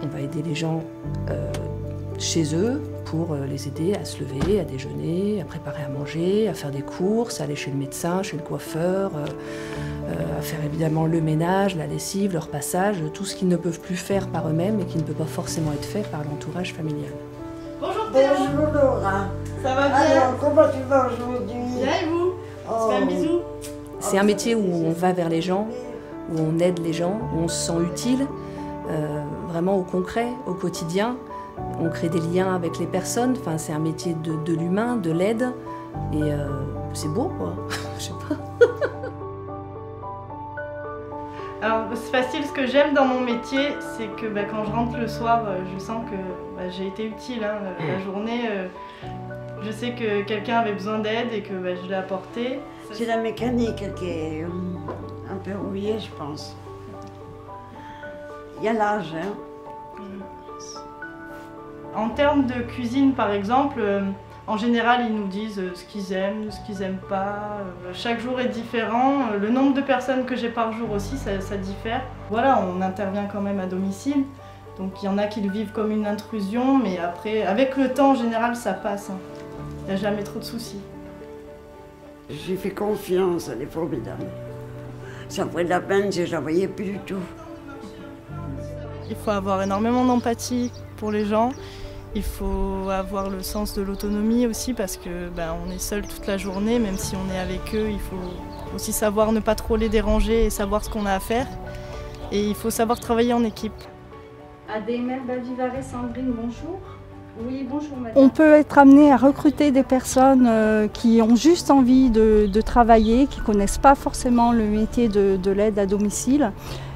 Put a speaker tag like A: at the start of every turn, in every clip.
A: On va aider les gens chez eux pour les aider à se lever, à déjeuner, à préparer à manger, à faire des courses, à aller chez le médecin, chez le coiffeur, à faire évidemment le ménage, la lessive, le repassage, tout ce qu'ils ne peuvent plus faire par eux-mêmes et qui ne peut pas forcément être fait par l'entourage familial.
B: Bonjour Théo.
C: Bonjour Laura.
B: Ça va bien?
C: Alors, comment tu vas aujourd'hui?
B: Bien et vous? On se fait un bisou.
A: C'est un métier où on va vers les gens, où on aide les gens, où on se sent utile, vraiment au concret, au quotidien. On crée des liens avec les personnes, enfin, c'est un métier de l'humain, de l'aide, et c'est beau quoi, je sais pas.
B: Alors c'est facile, ce que j'aime dans mon métier, c'est que quand je rentre le soir, je sens que j'ai été utile. La journée, je sais que quelqu'un avait besoin d'aide et que je l'ai apporté.
C: C'est la mécanique qui est un peu rouillée, je pense. Il y a l'âge, hein.
B: En termes de cuisine, par exemple, en général, ils nous disent ce qu'ils aiment, ce qu'ils n'aiment pas. Chaque jour est différent. Le nombre de personnes que j'ai par jour aussi, ça diffère. Voilà, on intervient quand même à domicile. Donc il y en a qui le vivent comme une intrusion, mais après, avec le temps, en général, ça passe. Il n'y a jamais trop de soucis.
C: J'ai fait confiance, elle est formidable. Ça ferait de la peine si je la voyais plus du tout.
B: Il faut avoir énormément d'empathie pour les gens. Il faut avoir le sens de l'autonomie aussi parce que on est seul toute la journée, même si on est avec eux, il faut aussi savoir ne pas trop les déranger et savoir ce qu'on a à faire. Et il faut savoir travailler en équipe.
D: Adémel Balvivaré, Sandrine, bonjour. Oui, bonjour madame.
E: On peut être amené à recruter des personnes qui ont juste envie de travailler, qui ne connaissent pas forcément le métier de l'aide à domicile.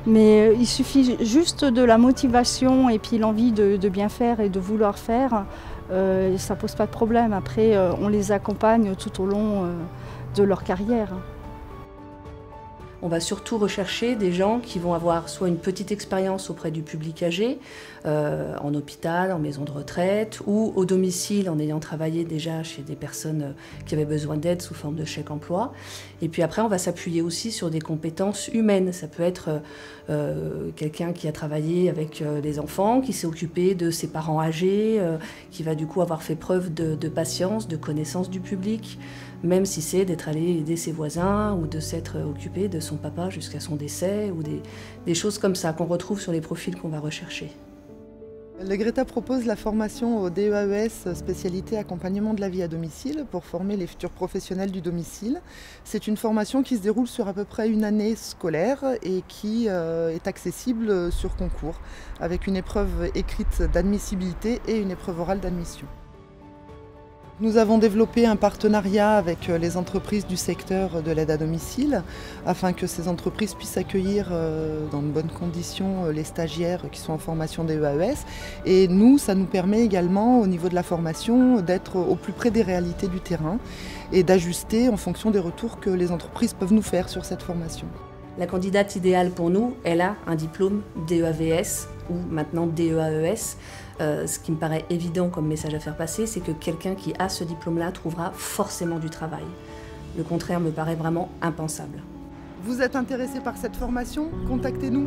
E: Mais il suffit juste de la motivation et puis l'envie de bien faire et de vouloir faire. Ça ne pose pas de problème. Après, on les accompagne tout au long de leur carrière.
A: On va surtout rechercher des gens qui vont avoir soit une petite expérience auprès du public âgé, en hôpital, en maison de retraite, ou au domicile en ayant travaillé déjà chez des personnes qui avaient besoin d'aide sous forme de chèque emploi. Et puis après, on va s'appuyer aussi sur des compétences humaines. Ça peut être quelqu'un qui a travaillé avec les enfants, qui s'est occupé de ses parents âgés, qui va du coup avoir fait preuve de patience, de connaissance du public, même si c'est d'être allé aider ses voisins ou de s'être occupé de son papa jusqu'à son décès, ou des choses comme ça qu'on retrouve sur les profils qu'on va rechercher.
F: Le Greta propose la formation au DEAES spécialité accompagnement de la vie à domicile pour former les futurs professionnels du domicile. C'est une formation qui se déroule sur à peu près une année scolaire et qui est accessible sur concours avec une épreuve écrite d'admissibilité et une épreuve orale d'admission. Nous avons développé un partenariat avec les entreprises du secteur de l'aide à domicile afin que ces entreprises puissent accueillir dans de bonnes conditions les stagiaires qui sont en formation DEAES. Et nous, ça nous permet également au niveau de la formation d'être au plus près des réalités du terrain et d'ajuster en fonction des retours que les entreprises peuvent nous faire sur cette formation.
A: La candidate idéale pour nous, elle a un diplôme DEAVS ou maintenant DEAES. Ce qui me paraît évident comme message à faire passer, c'est que quelqu'un qui a ce diplôme-là trouvera forcément du travail. Le contraire me paraît vraiment impensable.
F: Vous êtes intéressé par cette formation? Contactez-nous.